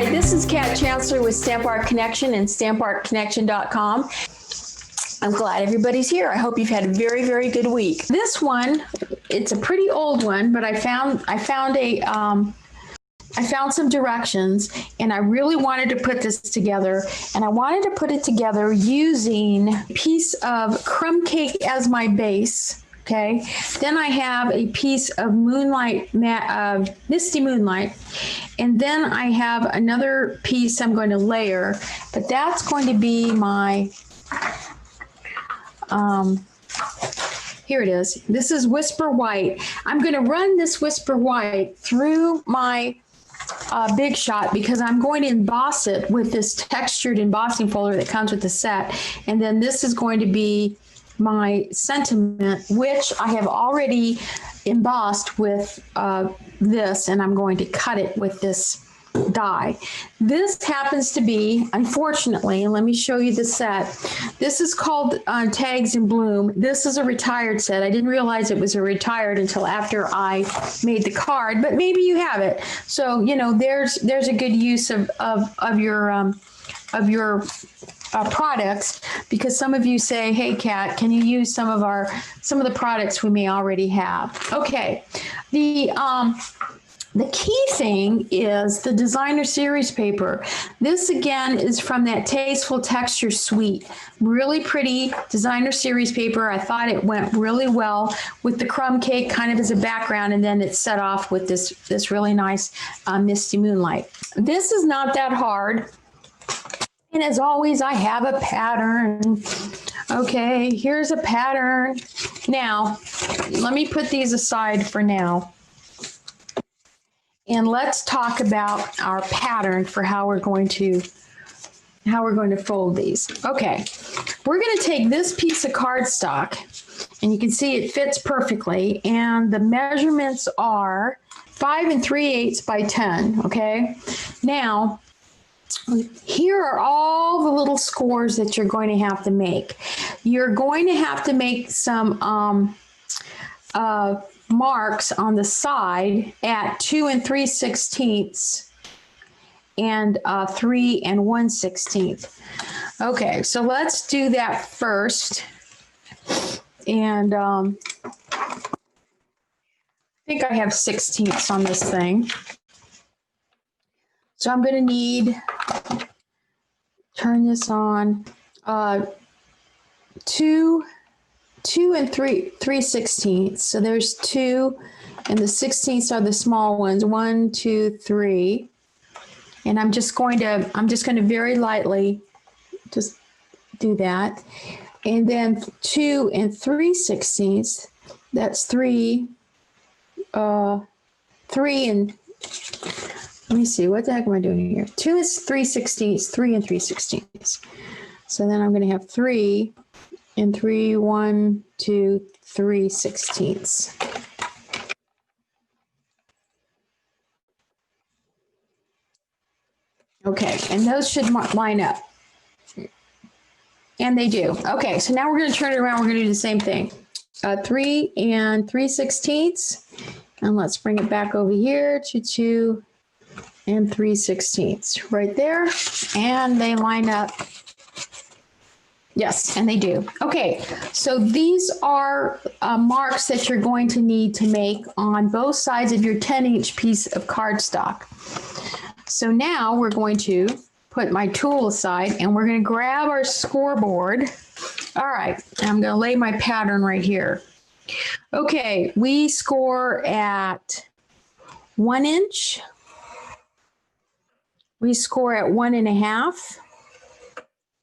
Hi, this is Kat Chancellor with Stamp Art Connection and StampArtConnection.com. I'm glad everybody's here. I hope you've had a very, very good week. This one, it's a pretty old one, but I found some directions, and I really wanted to put this together, and I wanted to put it together using a piece of crumb cake as my base. Okay, then I have a piece of Misty Moonlight, and then I have another piece I'm going to layer, but that's going to be my, here it is. This is Whisper White. I'm going to run this Whisper White through my Big Shot because I'm going to emboss it with this textured embossing folder that comes with the set, and then this is going to be my sentiment, which I have already embossed with this, and I'm going to cut it with this die. This happens to be, unfortunately, let me show you the set. This is called Tags in Bloom. This is a retired set. I didn't realize it was a retired until after I made the card, but maybe you have it. So, you know, there's a good use of your products, because some of you say, hey Kat, can you use some of the products we may already have? Okay, the key thing is the designer series paper. This again is from that Tasteful Texture Suite. Really pretty designer series paper. I thought it went really well with the crumb cake kind of as a background, and then it's set off with this really nice Misty Moonlight. This is not that hard. And as always, I have a pattern. Okay, here's a pattern. Now, let me put these aside for now. And let's talk about our pattern for how we're going to fold these. Okay, we're going to take this piece of cardstock, and you can see it fits perfectly. And the measurements are 5 3/8 by 10. Okay, now, here are all the little scores that you're going to have to make. You're going to have to make some marks on the side at 2 3/16 and 3 1/16. Okay, so let's do that first. And I think I have 16ths on this thing. So I'm going to need, turn this on, 2 3/16. So there's 2, and the 16ths are the small ones, 1, 2, 3. And I'm just going to very lightly just do that. And then 2 3/16. That's 3 and, let me see, what the heck am I doing here? 2 3/16, 3 3/16. So then I'm going to have 3 and 3, 1, 2, 3/16. Okay, and those should line up. And they do. Okay, so now we're going to turn it around. We're going to do the same thing. 3 3/16. And let's bring it back over here to 2 3/16 right there, and they line up. Yes, and they do. Okay, so these are marks that you're going to need to make on both sides of your 10-inch piece of cardstock. So now we're going to put my tool aside, and we're going to grab our scoreboard. All right, I'm going to lay my pattern right here. Okay, we score at 1 inch. We score at 1.5.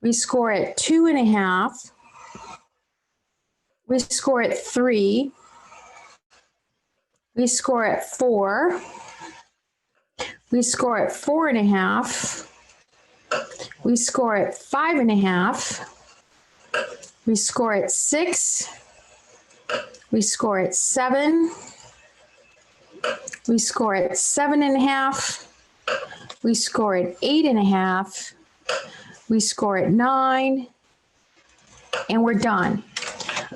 We score at 2.5. We score at 3. We score at 4. We score at 4.5. We score at 5.5. We score at 6. We score at 7. We score at 7.5. We score at 8.5. We score at 9. And we're done.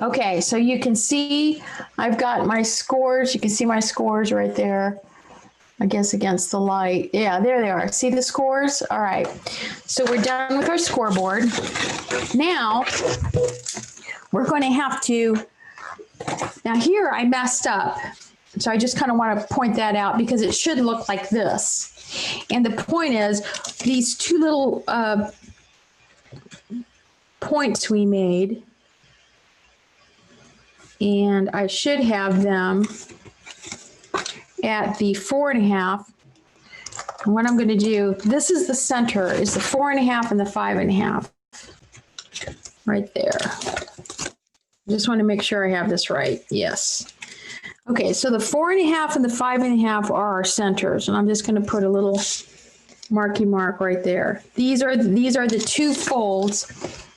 Okay, so you can see I've got my scores. You can see my scores right there. I guess against the light. Yeah, there they are. See the scores? All right. So we're done with our scoreboard. Now, we're going to have to, now here I messed up. So I just kind of want to point that out because it should look like this. And the point is, these two little points we made, and I should have them at the 4.5. And what I'm going to do, this is the center, is the 4.5 and the 5.5. Right there. Just want to make sure I have this right. Yes. Okay, so the 4.5 and the 5.5 are our centers, and I'm just going to put a little marky mark right there. These are the two folds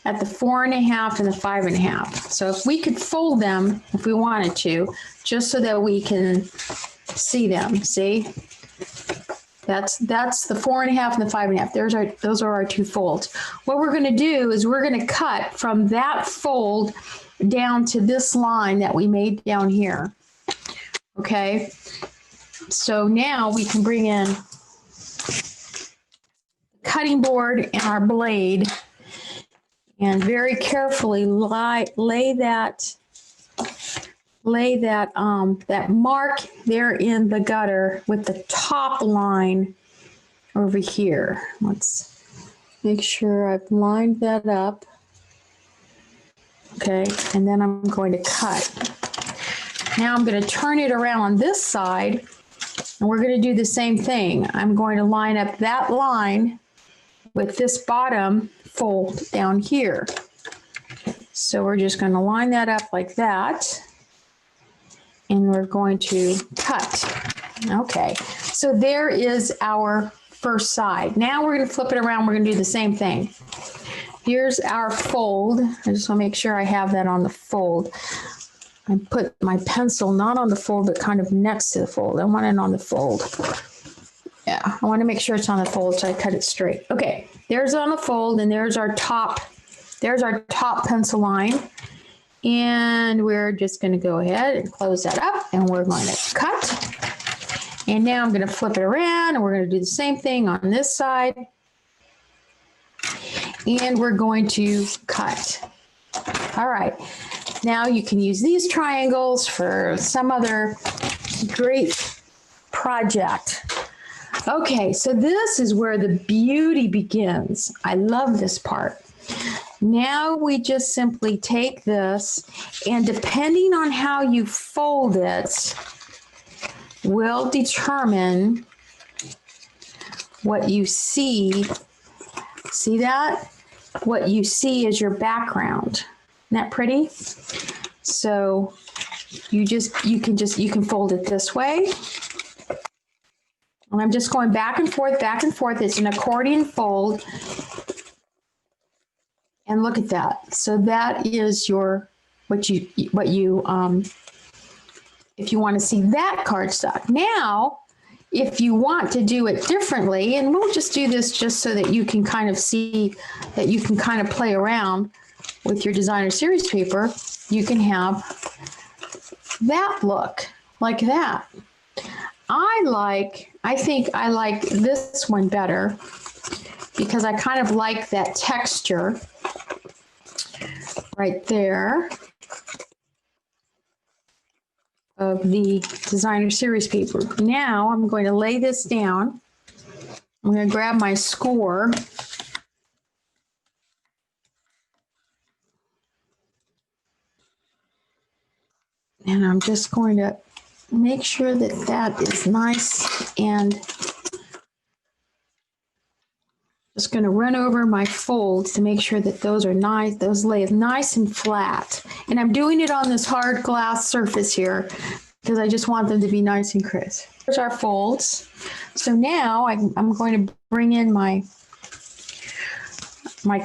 at the 4.5 and the 5.5. So if we could fold them, if we wanted to, just so that we can see them. See, that's the 4.5 and the 5.5. Those are our two folds. What we're going to do is we're going to cut from that fold down to this line that we made down here. Okay, so now we can bring in the cutting board and our blade and very carefully lay that mark there in the gutter with the top line over here. Let's make sure I've lined that up. Okay, and then I'm going to cut. Now I'm going to turn it around on this side, and we're going to do the same thing. I'm going to line up that line with this bottom fold down here. So we're just going to line that up like that, and we're going to cut. Okay, so there is our first side. Now we're going to flip it around. We're going to do the same thing. Here's our fold. I just want to make sure I have that on the fold. I put my pencil not on the fold, but kind of next to the fold. I want it on the fold. Yeah, I want to make sure it's on the fold, so I cut it straight. Okay, there's on the fold, and there's our top pencil line. And we're just going to go ahead and close that up, and we're going to cut. And now I'm going to flip it around, and we're going to do the same thing on this side. And we're going to cut. All right. Now you can use these triangles for some other great project. Okay, so this is where the beauty begins. I love this part. Now we just simply take this, and depending on how you fold it, will determine what you see. See that? What you see is your background. Isn't that pretty? So you can fold it this way. And I'm just going back and forth, back and forth. It's an accordion fold. And look at that. So that is your, if you want to see that cardstock. Now, if you want to do it differently, and we'll just do this just so that you can kind of see, that you can kind of play around with your designer series paper, you can have that look like that. I think I like this one better because I kind of like that texture right there of the designer series paper. Now I'm going to lay this down. I'm going to grab my score. And I'm just going to make sure that that is nice, and just going to run over my folds to make sure that those are nice, those lay nice and flat. And I'm doing it on this hard glass surface here because I just want them to be nice and crisp. Here's our folds. So now I'm going to bring in my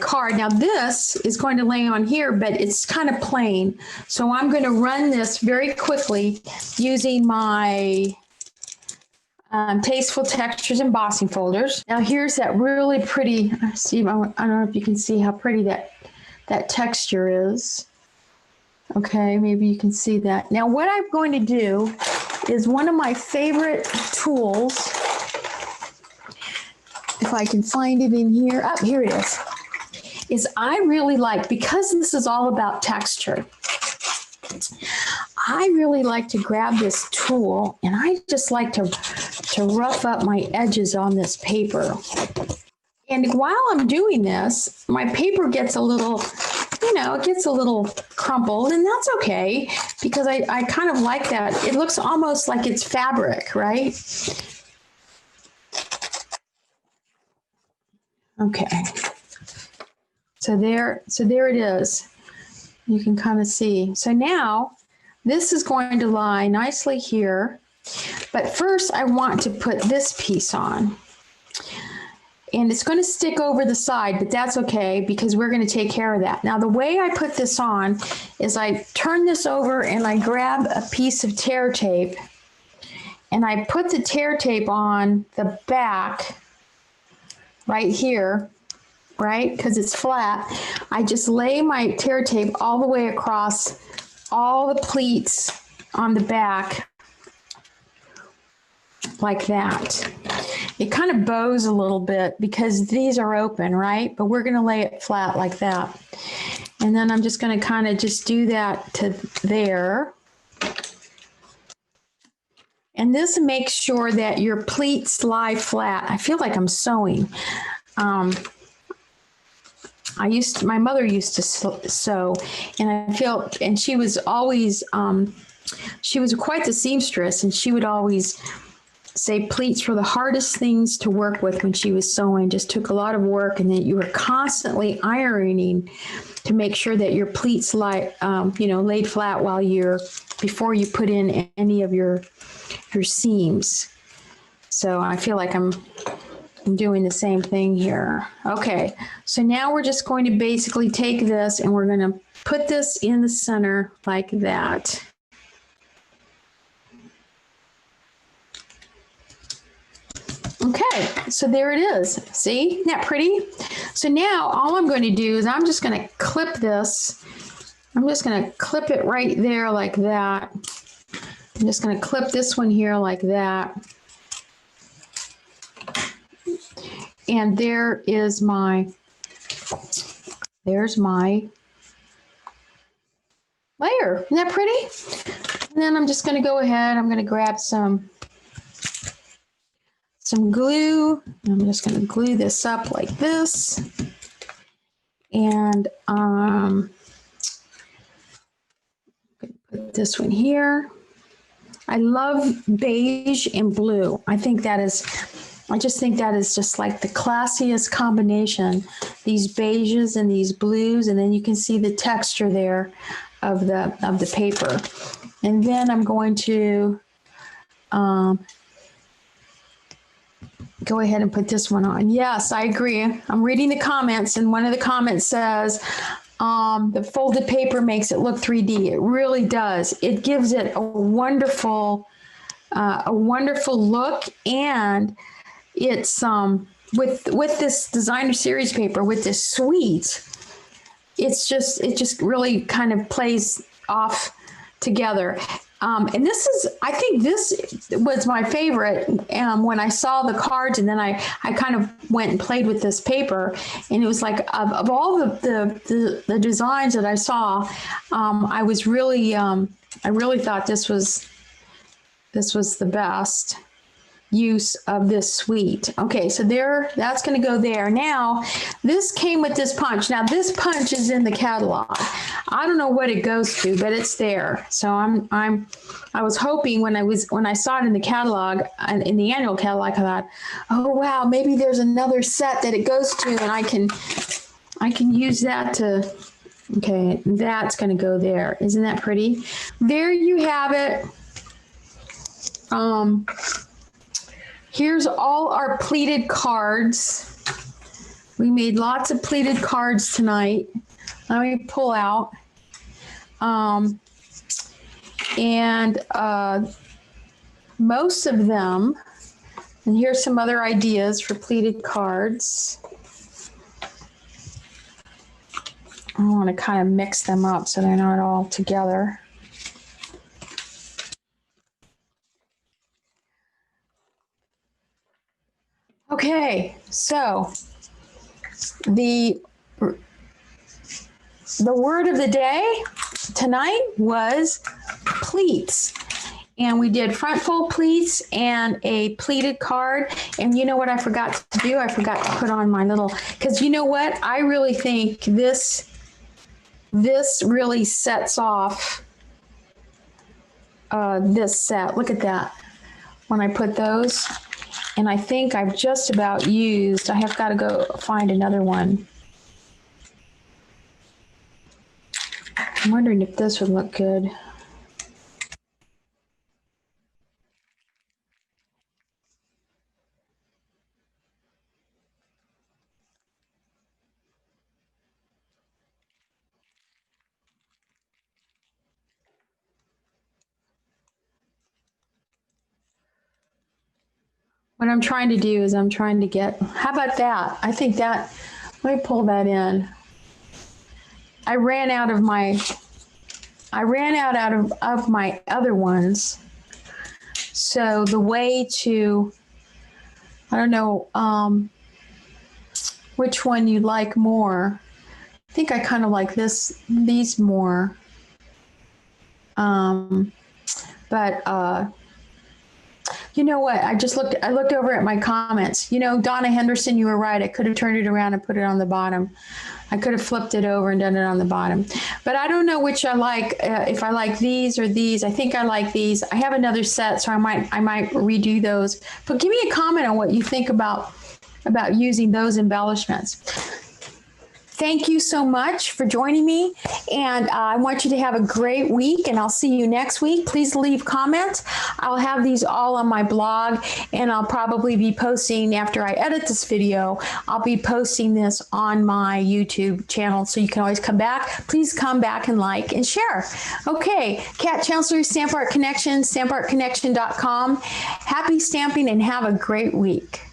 card. Now this is going to lay on here, but it's kind of plain. So I'm going to run this very quickly using my Tasteful Textures embossing folders. Now here's that really pretty, I don't know if you can see how pretty that texture is. Okay, maybe you can see that. Now what I'm going to do is one of my favorite tools. If I can find it in here. Oh, here it is I really like, because this is all about texture, I really like to grab this tool and I just like to rough up my edges on this paper. And while I'm doing this, my paper gets a little, it gets a little crumpled, and that's okay because I kind of like that. It looks almost like it's fabric, right? Okay. So there it is. You can kind of see. So now this is going to lie nicely here. But first I want to put this piece on. And it's going to stick over the side, but that's okay because we're going to take care of that. Now, the way I put this on is I turn this over and I grab a piece of tear tape and I put the tear tape on the back right here, right? Because it's flat. I just lay my tear tape all the way across all the pleats on the back like that. It kind of bows a little bit because these are open, right? But we're going to lay it flat like that. And then I'm just going to kind of just do that to there. And this makes sure that your pleats lie flat. I feel like I'm sewing. My mother used to sew, and she was always, she was quite the seamstress, and she would always say pleats were the hardest things to work with when she was sewing. Just took a lot of work, and then you were constantly ironing to make sure that your pleats laid flat before you put in any of your seams. So I feel like I'm doing the same thing here. Okay, so now we're just going to basically take this and we're going to put this in the center like that. Okay, so there it is. See, isn't that pretty? So now all I'm going to do is I'm just going to clip this. I'm just going to clip it right there like that. I'm just going to clip this one here like that. And there's my layer. Isn't that pretty? And then I'm just going to go ahead. I'm going to grab some glue. I'm just going to glue this up like this. And I'm going to put this one here. I love beige and blue. I just think that is just like the classiest combination. These beiges and these blues, and then you can see the texture there of the paper. And then I'm going to go ahead and put this one on. Yes, I agree. I'm reading the comments, and one of the comments says the folded paper makes it look 3D. It really does. It gives it a wonderful look, and it's with this designer series paper with this suite. It just really kind of plays off together. And I think this was my favorite when I saw the cards, and then I kind of went and played with this paper, and it was like of all the designs that I saw, I really thought this was the best use of this suite. Okay, so that's going to go there. Now, this came with this punch. Now, this punch is in the catalog. I don't know what it goes to, but it's there. So I was hoping when I saw it in the catalog, in the annual catalog, I thought, oh wow, maybe there's another set that it goes to, and I can use that to. Okay, that's going to go there. Isn't that pretty? There you have it. Here's all our pleated cards. We made lots of pleated cards tonight. Let me pull out. Most of them, and here's some other ideas for pleated cards. I want to kind of mix them up so they're not all together. Okay, so the word of the day tonight was pleats. And we did front fold pleats and a pleated card. And you know what I forgot to do? I forgot to put on my little, because you know what? I really think this really sets off this set. Look at that. When I put those, and I think I've just about used, I have got to go find another one. I'm wondering if this would look good. What I'm trying to do is I'm trying to get, how about that? I think that, let me pull that in. I ran out of my other ones. So the way to, I don't know which one you like more. I think I kind of like these more. But you know what? I looked over at my comments. You know, Donna Henderson, you were right. I could have turned it around and put it on the bottom. I could have flipped it over and done it on the bottom. But I don't know which I like, if I like these or these. I think I like these. I have another set, so I might redo those. But give me a comment on what you think about using those embellishments. Thank you so much for joining me, and I want you to have a great week, and I'll see you next week. Please leave comments. I'll have these all on my blog, and I'll probably be posting, after I edit this video, I'll be posting this on my YouTube channel, so you can always come back. Please come back and like and share. Okay, Kat Chancellor, Stamp Art Connection, stampartconnection.com. Happy stamping and have a great week.